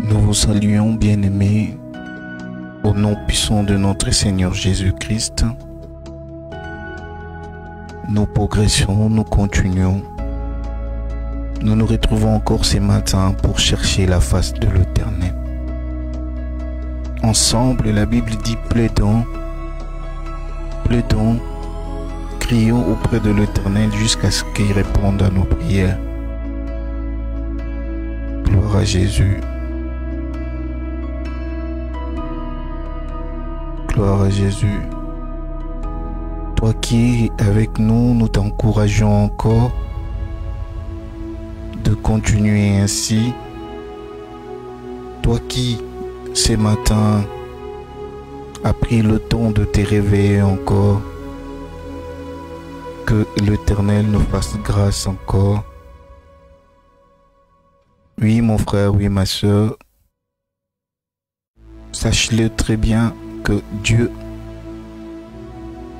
Nous vous saluons, bien-aimés, au nom puissant de notre Seigneur Jésus-Christ. Nous progressons, nous continuons. Nous nous retrouvons encore ce matin pour chercher la face de l'Éternel. Ensemble, la Bible dit plaidons, crions auprès de l'Éternel jusqu'à ce qu'il réponde à nos prières. Gloire à Jésus. Gloire à Jésus. Toi qui es avec nous, nous t'encourageons encore de continuer ainsi. Toi qui, ce matin, as pris le temps de te réveiller encore, que l'Éternel nous fasse grâce encore. Oui, mon frère, oui, ma soeur, sache-le très bien que Dieu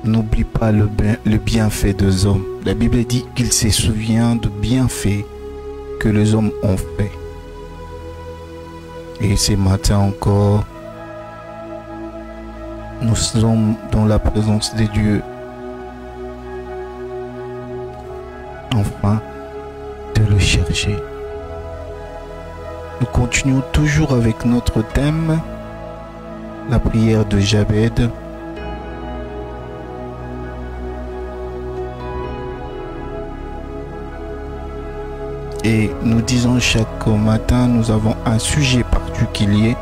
n'oublie pas le bienfait des hommes. La Bible dit qu'il se souvient de bienfaits que les hommes ont fait. Et ce matin encore, nous sommes dans la présence de Dieu, enfin de le chercher. Nous continuons toujours avec notre thème, la prière de Jabez. Et nous disons chaque matin, nous avons un sujet particulier,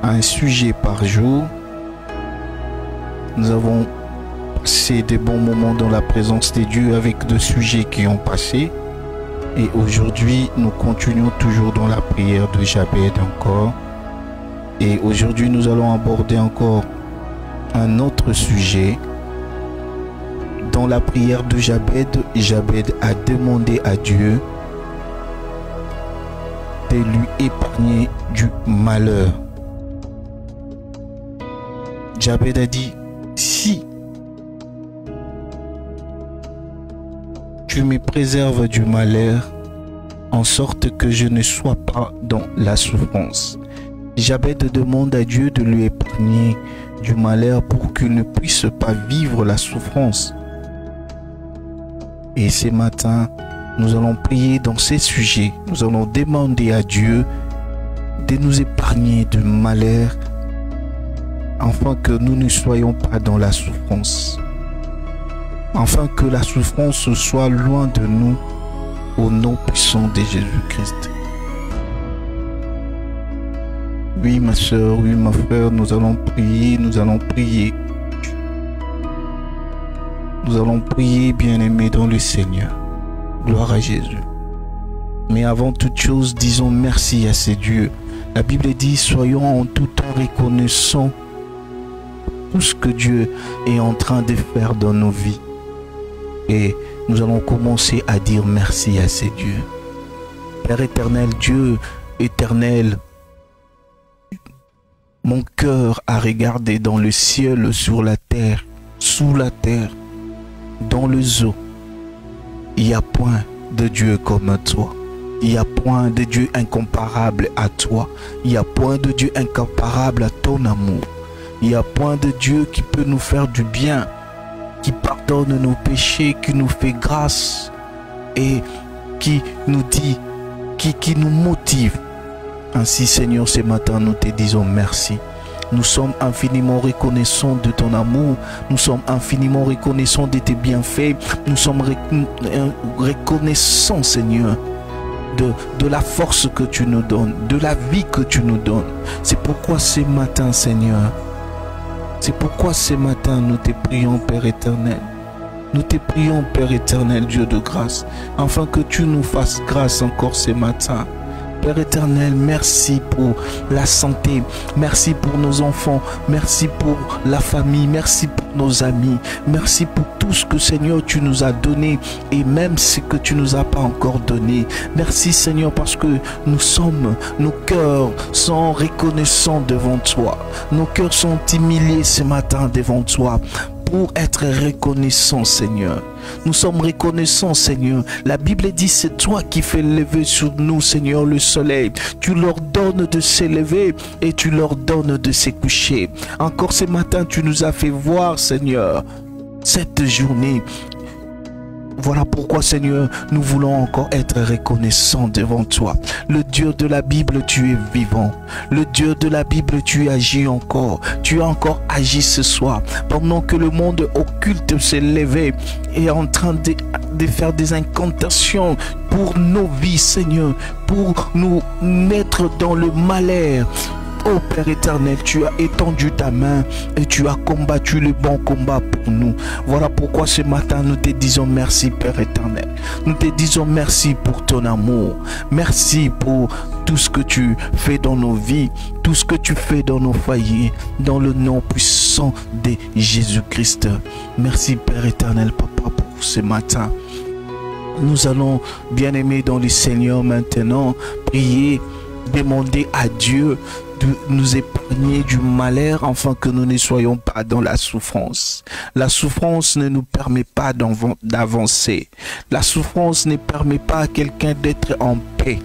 un sujet par jour. Nous avons passé des bons moments dans la présence de Dieu avec des sujets qui ont passé. Et aujourd'hui, nous continuons toujours dans la prière de Jabez encore. Et aujourd'hui, nous allons aborder encore un autre sujet. Dans la prière de Jabez, Jabez a demandé à Dieu de lui épargner du malheur. Jabez a dit, si tu me préserves du malheur, en sorte que je ne sois pas dans la souffrance. Jabez demande à Dieu de lui épargner du malheur pour qu'il ne puisse pas vivre la souffrance. Et ce matin, nous allons prier dans ces sujets. Nous allons demander à Dieu de nous épargner du malheur, afin que nous ne soyons pas dans la souffrance. Afin que la souffrance soit loin de nous, au nom puissant de Jésus-Christ. Oui, ma soeur, oui, ma frère, nous allons prier, nous allons prier. Nous allons prier, bien-aimés dans le Seigneur. Gloire à Jésus. Mais avant toute chose, disons merci à ce Dieu. La Bible dit, soyons en tout temps reconnaissants pour tout ce que Dieu est en train de faire dans nos vies. Et nous allons commencer à dire merci à ce Dieu. Père éternel, Dieu éternel, mon cœur a regardé dans le ciel, sur la terre, sous la terre, dans les eaux. Il n'y a point de Dieu comme toi. Il n'y a point de Dieu incomparable à toi. Il n'y a point de Dieu incomparable à ton amour. Il n'y a point de Dieu qui peut nous faire du bien, qui pardonne nos péchés, qui nous fait grâce et qui nous dit, qui nous motive. Ainsi, Seigneur, ce matin, nous te disons merci. Nous sommes infiniment reconnaissants de ton amour. Nous sommes infiniment reconnaissants de tes bienfaits. Nous sommes reconnaissants, Seigneur, de la force que tu nous donnes, de la vie que tu nous donnes. C'est pourquoi ce matin, Seigneur, c'est pourquoi ce matin, nous te prions, Père éternel. Nous te prions, Père éternel, Dieu de grâce, afin que tu nous fasses grâce encore ce matin. Père éternel, merci pour la santé, merci pour nos enfants, merci pour la famille, merci pour nos amis, merci pour tout ce que Seigneur tu nous as donné et même ce que tu nous as pas encore donné. Merci Seigneur parce que nos cœurs sont reconnaissants devant toi, nos cœurs sont humiliés ce matin devant toi. pour être reconnaissants, Seigneur. Nous sommes reconnaissants, Seigneur. La Bible dit, c'est toi qui fais lever sur nous, Seigneur, le soleil. Tu leur donnes de s'élever et tu leur donnes de se coucher. Encore ce matin, tu nous as fait voir, Seigneur, cette journée. Voilà pourquoi, Seigneur, nous voulons encore être reconnaissants devant toi. Le Dieu de la Bible, tu es vivant. Le Dieu de la Bible, tu agis encore. Tu as encore agi ce soir. Pendant que le monde occulte s'est levé et est en train de faire des incantations pour nos vies, Seigneur, pour nous mettre dans le malheur. Oh Père éternel, tu as étendu ta main et tu as combattu le bon combat pour nous. Voilà pourquoi ce matin nous te disons merci Père éternel. Nous te disons merci pour ton amour. Merci pour tout ce que tu fais dans nos vies, tout ce que tu fais dans nos foyers, dans le nom puissant de Jésus-Christ. Merci Père éternel, Papa, pour ce matin. Nous allons, bien-aimés dans le Seigneur, maintenant prier, demander à Dieu de nous épargner du malheur afin que nous ne soyons pas dans la souffrance. La souffrance ne nous permet pas d'avancer. La souffrance ne permet pas à quelqu'un d'être en paix.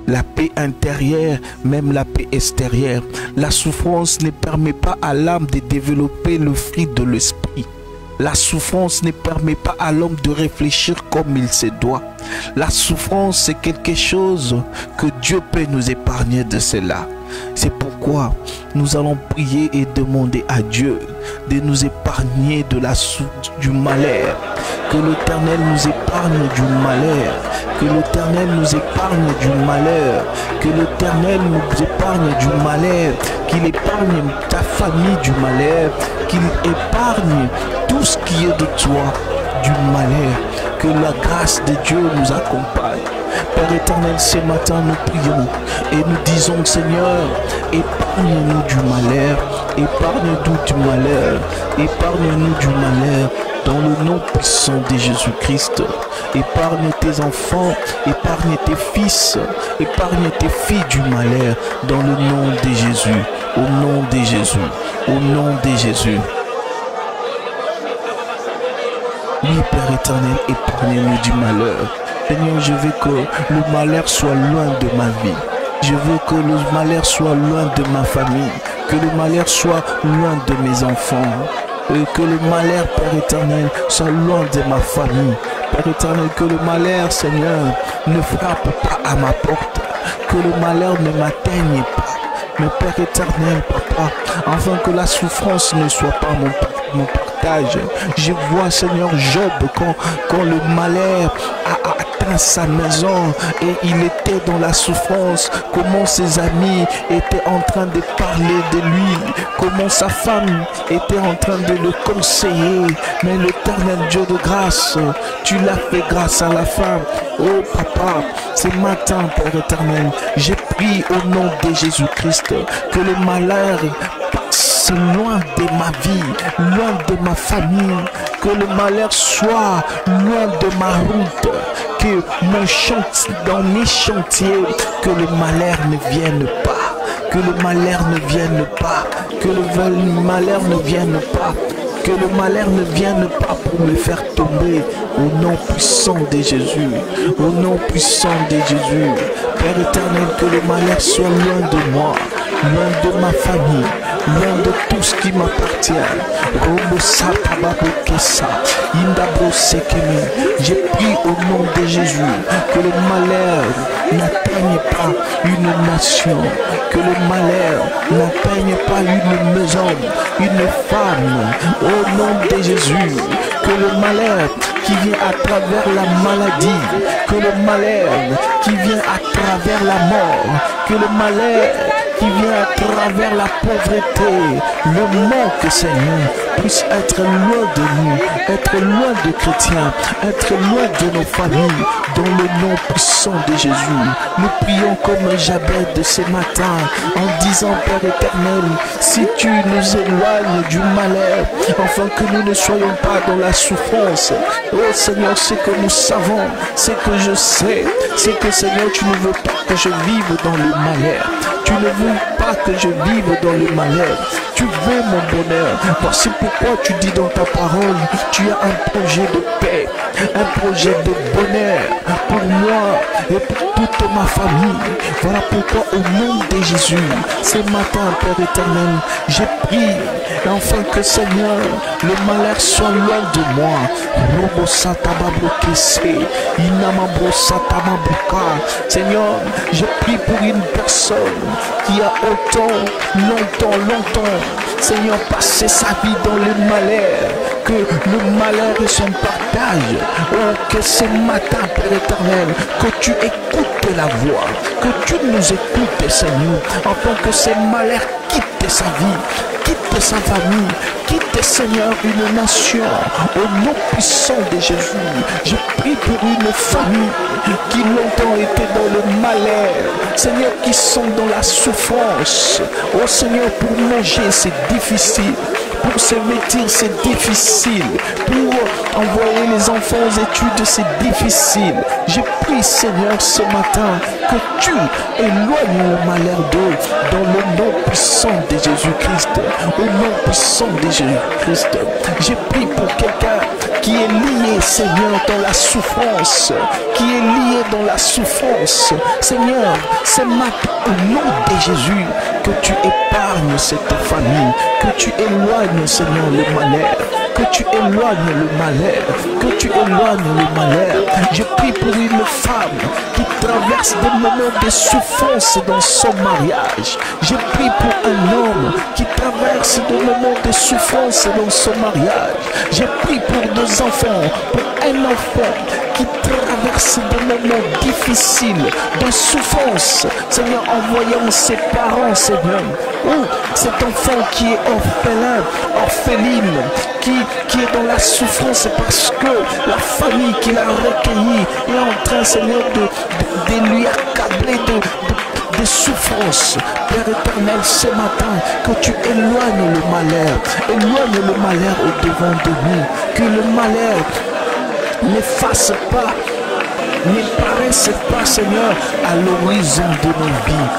La paix intérieure, même la paix extérieure. La souffrance ne permet pas à l'âme de développer le fruit de l'esprit. La souffrance ne permet pas à l'homme de réfléchir comme il se doit. La souffrance, c'est quelque chose que Dieu peut nous épargner de cela. C'est pourquoi nous allons prier et demander à Dieu de nous épargner de du malheur. Que l'Éternel nous épargne du malheur. Que l'Éternel nous épargne du malheur. Que l'Éternel nous épargne du malheur. Qu'il épargne ta famille du malheur. Qu'il épargne tout ce qui est de toi du malheur. Que la grâce de Dieu nous accompagne. Père éternel, ce matin nous prions et nous disons, Seigneur, épargne-nous du malheur, épargne-nous du malheur, épargne-nous du malheur, dans le nom puissant de Jésus-Christ. Épargne tes enfants, épargne tes fils, épargne tes filles du malheur, dans le nom de Jésus, au nom de Jésus, au nom de Jésus. Oui, Père éternel, épargne-nous du malheur. Seigneur, je veux que le malheur soit loin de ma vie. Je veux que le malheur soit loin de ma famille. Que le malheur soit loin de mes enfants. Et que le malheur, Père éternel, soit loin de ma famille. Père éternel, que le malheur, Seigneur, ne frappe pas à ma porte. Que le malheur ne m'atteigne pas. Mais Père éternel, Papa, afin que la souffrance ne soit pas mon partage. Je vois, Seigneur, Job, quand le malheur a atteint sa maison et il était dans la souffrance, comment ses amis étaient en train de parler de lui, comment sa femme était en train de le conseiller. Mais l'Éternel Dieu de grâce, tu l'as fait grâce à la femme. Oh Papa, ce matin, Père éternel, j'ai prié au nom de Jésus-Christ que le malheur passe loin de ma vie, loin de ma famille, que le malheur soit loin de ma route, que mon chantier, dans mes chantiers, que le malheur ne vienne pas, que le malheur ne vienne pas, que le malheur ne vienne pas. Que le malheur ne vienne pas pour me faire tomber, au nom puissant de Jésus, au nom puissant de Jésus. Père éternel, que le malheur soit loin de moi, loin de ma famille, loin de tout ce qui m'appartient. J'ai pris au nom de Jésus que le malheur n'atteigne pas une nation, que le malheur n'atteigne pas une maison, une femme, au nom de Jésus, que le malheur qui vient à travers la maladie, que le malheur qui vient à travers la mort, que le malheur qui vient à travers la pauvreté, le manque, Seigneur, puisse être loin de nous, être loin de chrétiens, être loin de nos familles, dans le nom puissant de Jésus. Nous prions comme Jabez de ce matin, en disant, Père éternel, si tu nous éloignes du malheur, afin que nous ne soyons pas dans la souffrance. Oh Seigneur, c'est que nous savons, c'est que je sais, c'est que Seigneur, tu ne veux pas que je vive dans le malheur. Tu ne veux pas que je vive dans le malheur. Tu tu veux mon bonheur. Voici pourquoi tu dis dans ta parole, tu as un projet de paix, un projet de bonheur pour moi et pour toute ma famille. Voilà pourquoi au nom de Jésus, ce matin, Père éternel, j'ai prié afin que Seigneur, le malheur soit loin de moi. Seigneur, je prie pour une personne qui a longtemps, Seigneur, passé sa vie dans le malheur, que le malheur est son partage. Oh, que ce matin, Père éternel, que tu écoutes la voix, que tu nous écoutes, Seigneur, afin que ce malheur quitte sa vie, quitte sa famille, quitte, Seigneur, une nation. Au nom puissant de Jésus, je prie pour une famille qui longtemps était dans le malheur, Seigneur, qui sont dans la souffrance. Oh Seigneur, pour manger c'est difficile, pour se vêtir c'est difficile, pour envoyer les enfants aux études c'est difficile. Je prie, Seigneur, ce matin, que tu éloignes le malheur d'eux dans le nom puissant de Jésus-Christ. Au nom puissant de Jésus-Christ, je prie pour quelqu'un qui est lié, Seigneur, dans la souffrance, qui est lié dans la souffrance. Seigneur, c'est maintenant au nom de Jésus que tu épargnes cette famille, que tu éloignes, Seigneur, le malheur, que tu éloignes le malheur, que tu éloignes le malheur. Je prie pour une femme qui traverse des moments de souffrance dans son mariage. Je prie pour un homme qui traverse des moments de souffrance dans son mariage. Je prie pour deux enfants, pour un enfant qui traverse des moments difficiles de souffrance, Seigneur, en voyant ses parents, Seigneur, ou cet enfant qui est orphelin, orpheline, qui est dans la souffrance parce que la famille qui l'a recueilli est en train, Seigneur, de lui accabler de souffrance. Père éternel, ce matin, que tu éloignes le malheur, éloigne le malheur au devant de nous, que le malheur n'efface pas, n'apparaisse pas, Seigneur, à l'horizon de nos vies.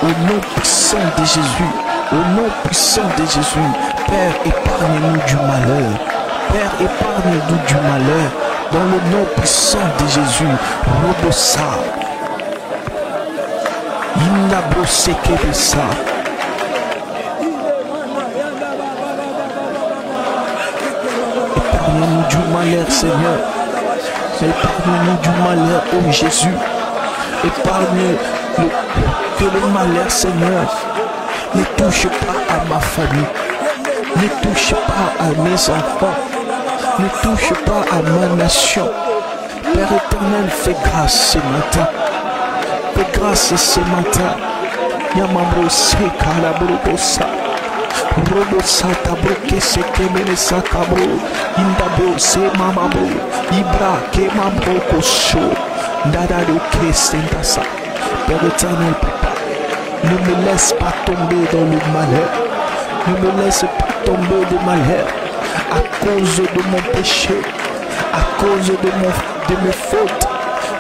Au nom puissant de Jésus, au nom puissant de Jésus, Père, épargne-nous du malheur. Père, épargne-nous du malheur. Dans le nom puissant de Jésus, Robosa, Inabroseke. Épargne-nous du malheur, Seigneur. Épargne-nous du malheur, oh Jésus. Épargne que le malheur, Seigneur, ne touche pas à ma famille, ne touche pas à mes enfants, ne touche pas à ma nation. Père éternel, fais grâce ce matin. Fais grâce ce matin. Yamabrose kalabrobosa. Robosa tabroke sekemene sakabro. Indabro se mamabro. Ibra kemabro kosho. Ndadado kestendasa. Père éternel, papa, ne me laisse pas tomber dans le malheur. Ne me laisse pas tomber de malheur à cause de mon péché, à cause de mes fautes.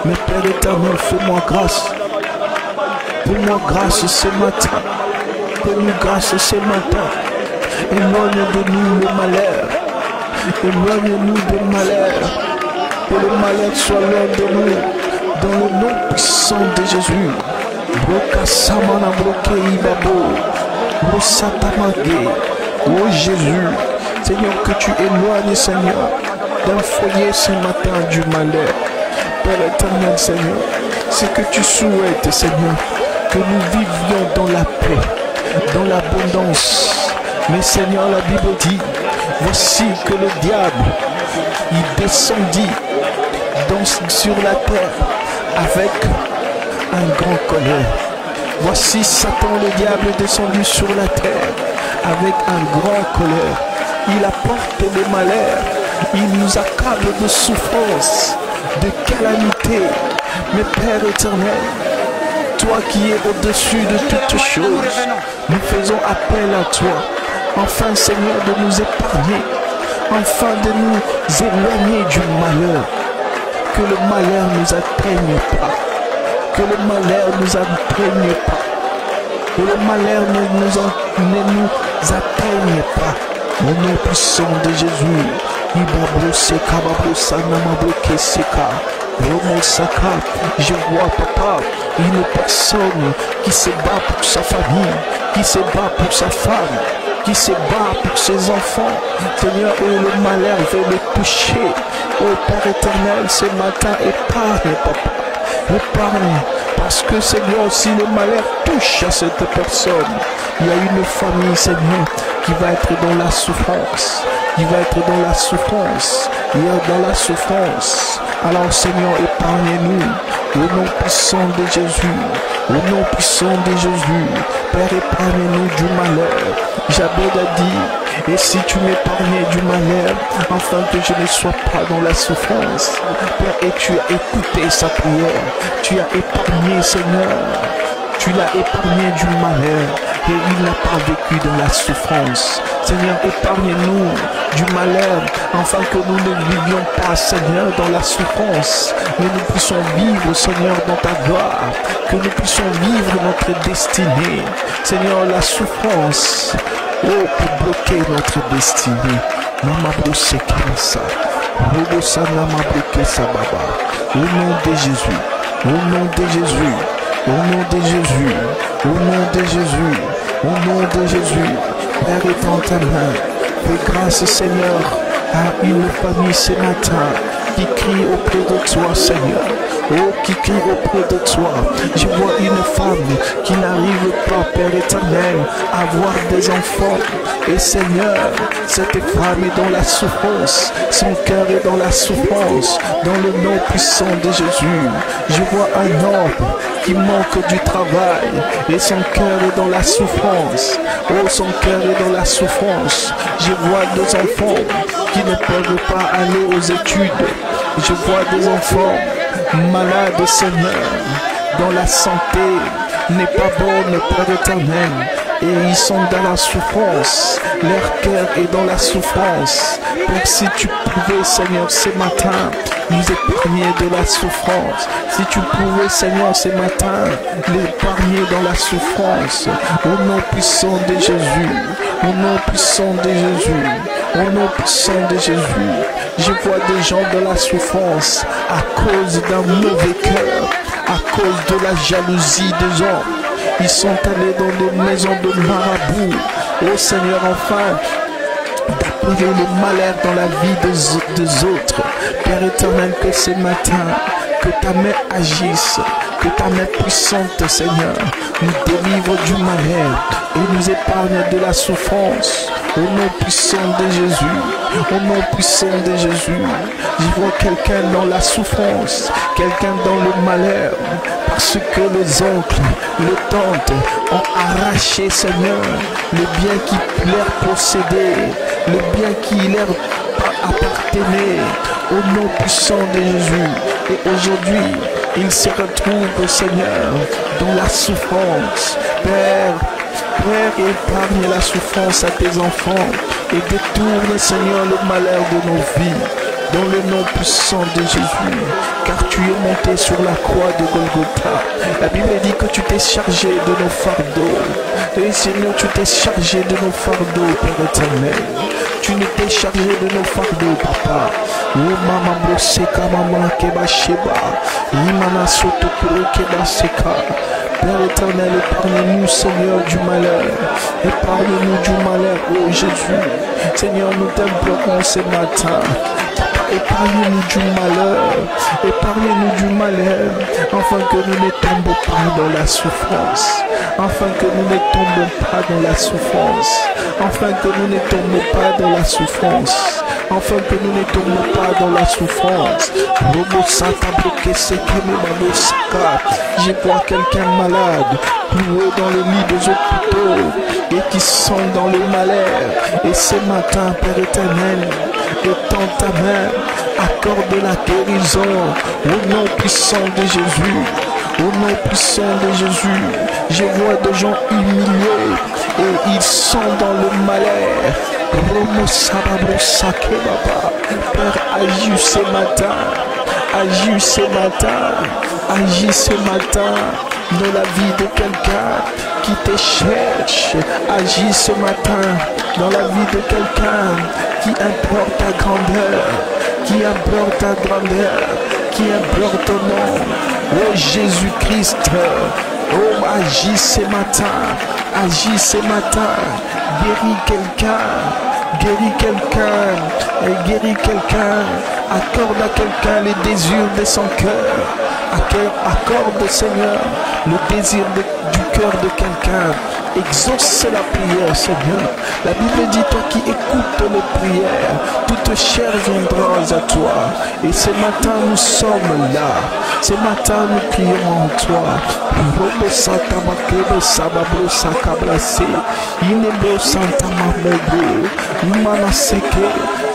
Mais Père éternel, fais-moi grâce. Fais-moi grâce ce matin. Fais-nous grâce ce matin. Éloigne de nous le malheur. Éloigne-nous du malheur. Que le malheur soit loin de nous. Dans le nom puissant de Jésus. Broka samana broke ibabo. Brosatamage. Oh Jésus. Seigneur, que tu éloignes, Seigneur, d'un foyer ce matin du malheur. Père éternel, Seigneur, c'est que tu souhaites, Seigneur, que nous vivions dans la paix, dans l'abondance. Mais Seigneur, la Bible dit, voici que le diable, il descendit sur la terre avec un grand colère. Voici Satan, le diable, est descendu sur la terre avec un grand colère. Il apporte des malheurs, il nous accable de souffrance, de calamité. Mais Père éternel, toi qui es au-dessus de toutes choses, nous faisons appel à toi, afin, Seigneur, de nous épargner, afin de nous éloigner du malheur. Que le malheur ne nous atteigne pas, que le malheur ne nous atteigne pas. que le malheur ne nous atteigne pas. Au nom puissant de Jésus, je vois, papa, une personne qui se bat pour sa famille, qui se bat pour sa femme, qui se bat pour ses enfants. Seigneur, où le malheur veut le toucher. Oh Père éternel, ce matin, épargne, papa. Épargne, parce que Seigneur, si le malheur touche à cette personne, il y a une famille, Seigneur, qui va être dans la souffrance, qui va être dans la souffrance, il y a dans la souffrance. Alors Seigneur, épargnez-nous, au nom puissant de Jésus, au nom puissant de Jésus. Père, épargne-nous du malheur. Jabez a dit, et si tu m'épargnais du malheur, afin que je ne sois pas dans la souffrance. Père, et tu as écouté sa prière, tu as épargné, Seigneur, tu l'as épargné du malheur, et il n'a pas vécu dans la souffrance. Seigneur, épargne-nous du malheur, afin que nous ne vivions pas, Seigneur, dans la souffrance, mais nous puissions vivre, Seigneur, dans ta gloire, que nous puissions vivre notre destinée. Seigneur, la souffrance, oh, pour bloquer notre destinée. Maman, c'est comme ça. Au nom de Jésus, au nom de Jésus, au nom de Jésus, au nom de Jésus, au nom de Jésus. Père, étends ta main. Fais grâce, Seigneur, à une famille ce matin qui crie auprès de toi, Seigneur. Oh, qui crie auprès de toi. Je vois une femme qui n'arrive pas, Père éternel, à avoir des enfants. Et Seigneur, cette femme est dans la souffrance. Son cœur est dans la souffrance. Dans le nom puissant de Jésus. Je vois un homme qui manque du travail. Et son cœur est dans la souffrance. Oh, son cœur est dans la souffrance. Je vois deux enfants qui ne peuvent pas aller aux études. Je vois des enfants malades, Seigneur, dont la santé n'est pas bonne, Père éternel, et ils sont dans la souffrance, leur cœur est dans la souffrance. Père, si tu pouvais, Seigneur, ce matin, nous épargner de la souffrance, si tu pouvais, Seigneur, ce matin, l'épargner dans la souffrance, au nom puissant de Jésus, au nom puissant de Jésus, au nom puissant de Jésus. Je vois des gens de la souffrance à cause d'un mauvais cœur, à cause de la jalousie des hommes. Ils sont allés dans des maisons de marabouts. Oh Seigneur, enfin, d'appeler le malheur dans la vie des autres. Père éternel, que ce matin, que ta main agisse, que ta main puissante, Seigneur, nous délivre du malheur et nous épargne de la souffrance. Au nom puissant de Jésus, au nom puissant de Jésus, je vois quelqu'un dans la souffrance, quelqu'un dans le malheur, parce que les oncles, les tantes ont arraché, Seigneur, le bien qui leur possédait, le bien qui leur appartenait, au nom puissant de Jésus. Et aujourd'hui, ils se retrouvent, Seigneur, dans la souffrance. Père, épargne la souffrance à tes enfants et détourne, Seigneur, le malheur de nos vies. Dans le nom puissant de Jésus, car tu es monté sur la croix de Golgotha. La Bible dit que tu t'es chargé de nos fardeaux. Et Seigneur, tu t'es chargé de nos fardeaux, Père éternel. Tu nous t'es chargé de nos fardeaux, Papa. Oh, maman, boseka, maman, keba, sheba. Imana, sotokuro, keba, seka. Père éternel, épargne-nous, Seigneur, du malheur. Épargne-nous du malheur, oh Jésus. Seigneur, nous t'implorons ce matin. Épargne-nous du malheur, épargne-nous du malheur, afin que nous ne tombons pas dans la souffrance, afin que nous ne tombons pas dans la souffrance, afin que nous ne tombons pas dans la souffrance, afin que nous ne tombons pas dans la souffrance. Je vois quelqu'un malade, cloué dans le lit des hôpitaux, et qui sont dans le malheur. Et ce matin, Père éternel, étends ta main, accorde la guérison au nom puissant de Jésus. Au nom puissant de Jésus, je vois des gens humiliés et ils sont dans le malheur. Père, agis ce matin, agis ce matin, agis ce matin, dans la vie de quelqu'un qui te cherche. Agis ce matin dans la vie de quelqu'un qui implore ta grandeur, qui implore ta grandeur, qui implore ton nom. Oh Jésus-Christ, oh agis ce matin, agis ce matin, guéris quelqu'un, guéris quelqu'un, et guéris quelqu'un, accorde à quelqu'un les désirs de son cœur, accorde Seigneur le désir du cœur de quelqu'un. Exauce la prière, Seigneur. La Bible dit, toi qui écoutes les prières, toute chair viendra à toi. Et ce matin, nous sommes là. Ce matin, nous prions en toi.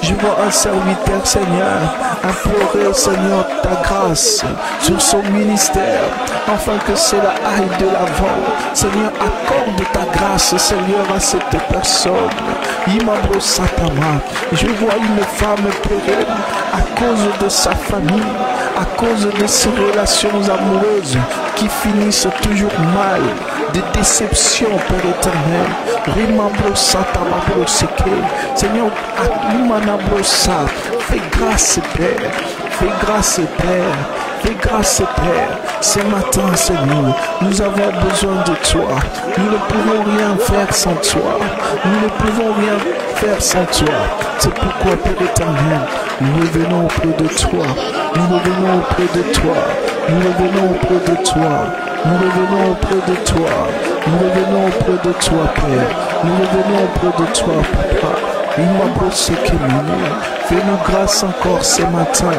Je vois un serviteur, Seigneur, implorer, Seigneur, ta grâce sur son ministère, afin que cela aille de l'avant. Seigneur, accorde ta grâce, Seigneur, à cette personne. Je vois une femme pleurer à cause de sa famille, à cause de ses relations amoureuses qui finissent toujours mal, de déception, Père éternel. Seigneur, fais grâce, Père. Fais grâce, Père. Fais grâce, Père. Ce matin, Seigneur, nous avons besoin de toi. Nous ne pouvons rien faire sans toi. Nous ne pouvons rien faire sans toi. C'est pourquoi, Père éternel, nous revenons auprès de toi. Nous revenons auprès de toi. Nous revenons auprès de toi. Nous revenons auprès de toi. Nous revenons auprès de toi, Père. Nous revenons auprès de toi, Papa. Fais-nous grâce encore ce matin.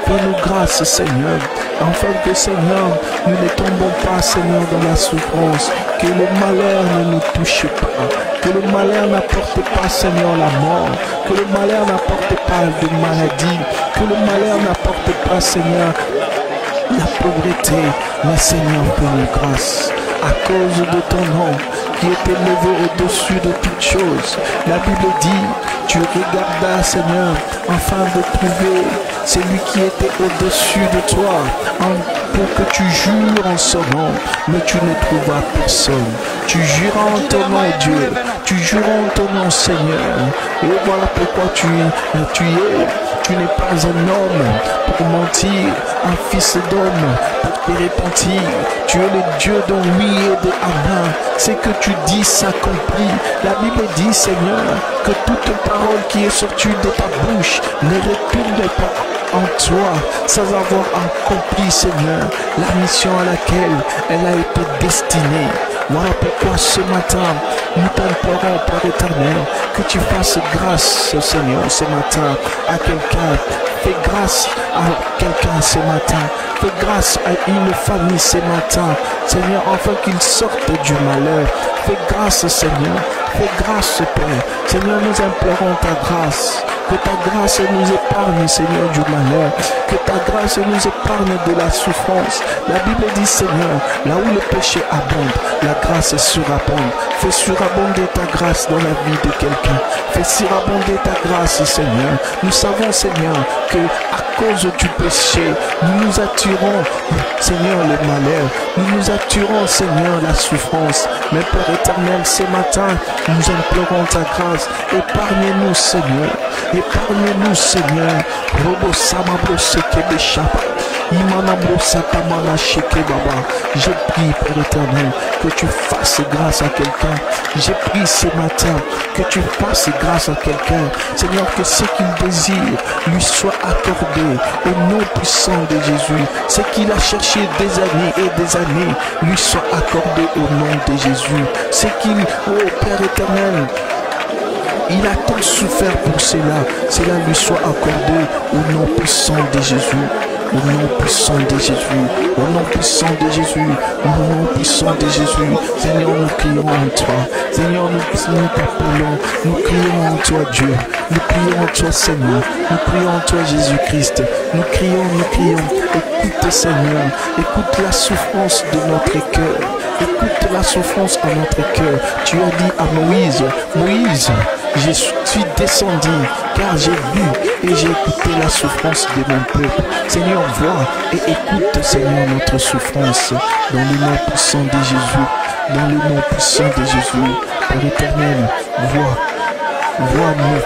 Fais-nous grâce, Seigneur. Afin que, Seigneur, nous ne tombons pas, Seigneur, dans la souffrance. Que le malheur ne nous touche pas. Que le malheur n'apporte pas, Seigneur, la mort. Que le malheur n'apporte pas de maladie. Que le malheur n'apporte pas, Seigneur, la pauvreté. Mais, Seigneur, fais-nous grâce. À cause de ton nom qui est élevé au-dessus de toutes choses. La Bible dit, tu regardas, Seigneur, afin de trouver celui qui était au-dessus de toi, pour que tu jures en son nom, mais tu ne trouveras personne. Tu juras en ton nom, Dieu, tu juras en ton nom, Seigneur, et voilà pourquoi tu n'es pas un homme pour mentir, un fils d'homme pour te repentir. Tu es le Dieu de oui et de amen. Ce que tu dis s'accomplit. La Bible dit, Seigneur, que toute parole qui est sortie de ta bouche ne retourne pas en toi sans avoir accompli, Seigneur, la mission à laquelle elle a été destinée. Voilà pourquoi ce matin, nous t'implorons, Père éternel, que tu fasses grâce, Seigneur, ce matin à quelqu'un. Fais grâce à quelqu'un ce matin. Fais grâce à une famille ce matin, Seigneur, afin qu'ils sortent du malheur. Fais grâce, Seigneur. Fais grâce, Père. Seigneur, nous implorons ta grâce. Que ta grâce nous épargne, Seigneur, du malheur. Que ta grâce nous épargne de la souffrance. La Bible dit, Seigneur, là où le péché abonde, la grâce surabonde. Fais surabonder ta grâce dans la vie de quelqu'un. Fais surabonder ta grâce, Seigneur. Nous savons, Seigneur, que à cause du péché, nous nous attirons, Seigneur, le malheur. Nous nous attirons, Seigneur, la souffrance. Mais Père éternel, ce matin, nous implorons ta grâce. Épargne-nous, Seigneur. Épargne-nous, Seigneur. Robo samabro seke beshapa. Imanabro satamana sheke baba. Je prie, Père éternel, que tu fasses grâce à quelqu'un. J'ai pris ce matin que tu fasses grâce à quelqu'un. Seigneur, que ce qu'il désire lui soit accordé au nom puissant de Jésus. Ce qu'il a cherché des années et des années lui soit accordé au nom de Jésus. Ce qu'il, oh Père éternel, il a tant souffert pour cela lui soit accordé au nom puissant de Jésus. Au nom puissant de Jésus, au nom puissant de Jésus, au nom puissant de Jésus. Seigneur, nous crions en toi. Seigneur, nous t'appelons, nous crions en toi, Dieu. Nous crions en toi, Seigneur. Nous crions en toi, Jésus-Christ. Nous crions. Écoute, Seigneur. Écoute la souffrance de notre cœur. Écoute la souffrance en notre cœur. Tu as dit à Moïse, Moïse, Je suis descendu car j'ai vu et j'ai écouté la souffrance de mon peuple. Seigneur, vois et écoute, Seigneur, notre souffrance dans le nom puissant de Jésus. Dans le nom puissant de Jésus. Père éternel, vois-nous,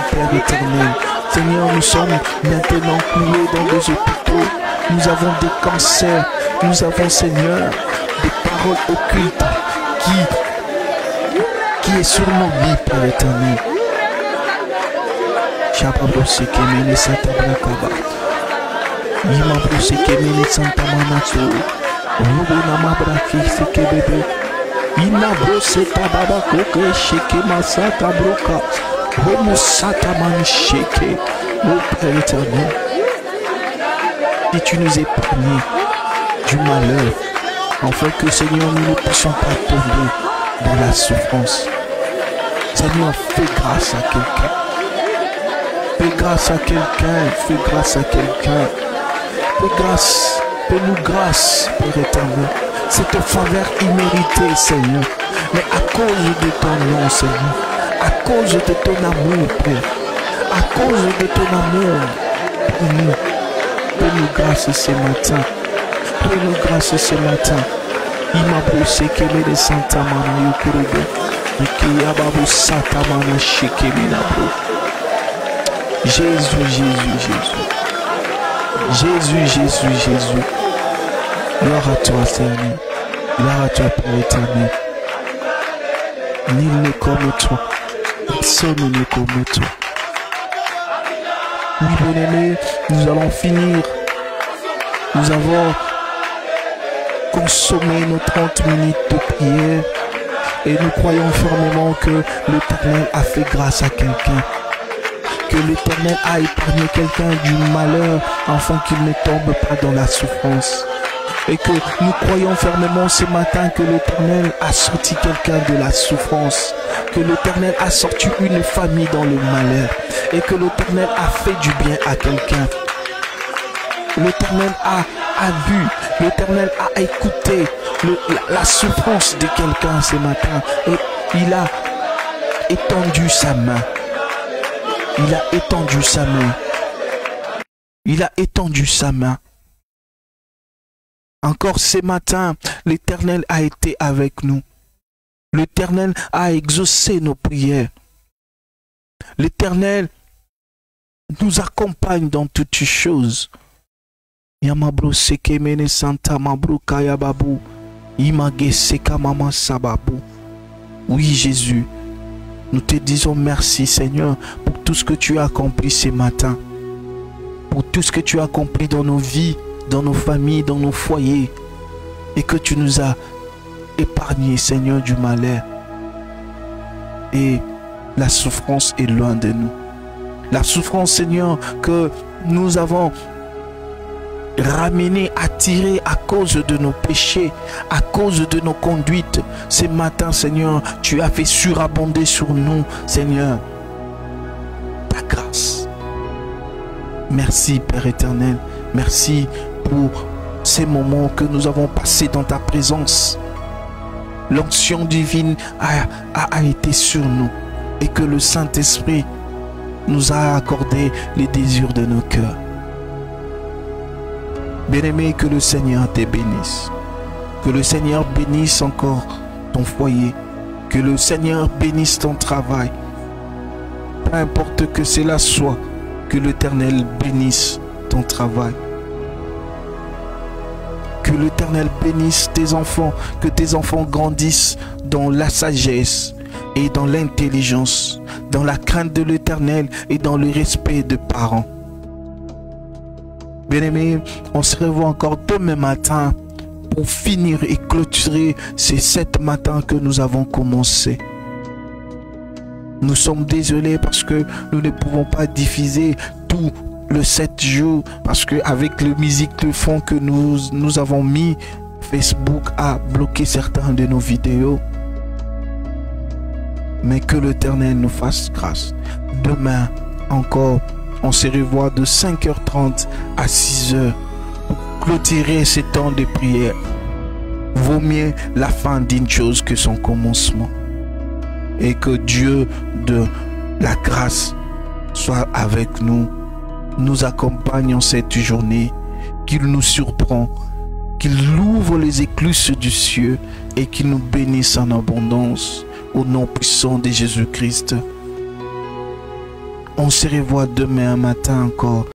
Père éternel. Seigneur, nous sommes maintenant coulés dans des hôpitaux. Nous avons des cancers. Nous avons, Seigneur, des paroles occultes qui est sur nos vies, Père éternel. Chababrose Kemene Santa Brakaba. Yimabrose Kemene Santa Manato. Rubuna Mabraki Sekebebe. Inabrose Tababa Koke Sheke Masata Broka. Homo Sata Man Sheke. Oh Père éternel. Si tu nous épargnes du malheur, afin que, Seigneur, nous ne puissions pas tomber dans la souffrance. Seigneur, fais grâce à quelqu'un. Fais grâce à quelqu'un. Fais grâce à quelqu'un. Fais-nous grâce, Père éternel. C'est une faveur imméritée, Seigneur. Mais à cause de ton nom, Seigneur. À cause de ton amour, Père. À cause de ton amour pour nous. Fais-nous grâce ce matin. Fais-nous grâce ce matin. Il m'a poussé qu'elle est de Santa Mana Yukurubo. Et a babu Santa Mana Shikeminabo. Jésus. Gloire à toi, Seigneur. Gloire à toi, Père éternel. Nul n'est comme toi. Personne n'est comme toi. Oui, bien-aimés, nous allons finir. Nous avons consommé nos 30 minutes de prière et nous croyons fermement que l'Éternel a fait grâce à quelqu'un. Que l'Éternel a épargné quelqu'un du malheur afin qu'il ne tombe pas dans la souffrance. Et que nous croyons fermement ce matin que l'Éternel a sorti quelqu'un de la souffrance. Que l'Éternel a sorti une famille dans le malheur. Et que l'Éternel a fait du bien à quelqu'un. L'Éternel a vu, l'Éternel a écouté la souffrance de quelqu'un ce matin. Et il a étendu sa main. Il a étendu sa main. Il a étendu sa main. Encore ce matin, l'Éternel a été avec nous. L'Éternel a exaucé nos prières. L'Éternel nous accompagne dans toutes choses. Yamabro sekemene santa mabro kayababu. Image seka mama sababu. Oui, Jésus, nous te disons merci, Seigneur, pour tout ce que tu as accompli ce matin. Pour tout ce que tu as accompli dans nos vies, dans nos familles, dans nos foyers. Et que tu nous as épargnés, Seigneur, du malheur. Et la souffrance est loin de nous. La souffrance, Seigneur, que nous avons ramené, attiré à cause de nos péchés, à cause de nos conduites. Ce matin, Seigneur, tu as fait surabonder sur nous, Seigneur, ta grâce. Merci, Père éternel. Merci pour ces moments que nous avons passés dans ta présence. L'onction divine a été sur nous et que le Saint-Esprit nous a accordé les désirs de nos cœurs. Bien-aimé, que le Seigneur te bénisse. Que le Seigneur bénisse encore ton foyer. Que le Seigneur bénisse ton travail. Peu importe que cela soit, que l'Éternel bénisse ton travail. Que l'Éternel bénisse tes enfants. Que tes enfants grandissent dans la sagesse et dans l'intelligence, dans la crainte de l'Éternel et dans le respect des parents. Bien-aimés, on se revoit encore demain matin pour finir et clôturer ces 7 matins que nous avons commencé. Nous sommes désolés parce que nous ne pouvons pas diffuser tout le 7 jours parce qu'avec la musique de fond que nous avons mis, Facebook a bloqué certaines de nos vidéos. Mais que l'Éternel nous fasse grâce. Demain encore, on se revoit de 5h30 à 6h pour clôturer ces temps de prière. Vaut mieux la fin d'une chose que son commencement. et que Dieu de la grâce soit avec nous, nous accompagne en cette journée, qu'il nous surprend, qu'il ouvre les écluses du ciel et qu'il nous bénisse en abondance au nom puissant de Jésus-Christ. On se revoit demain matin encore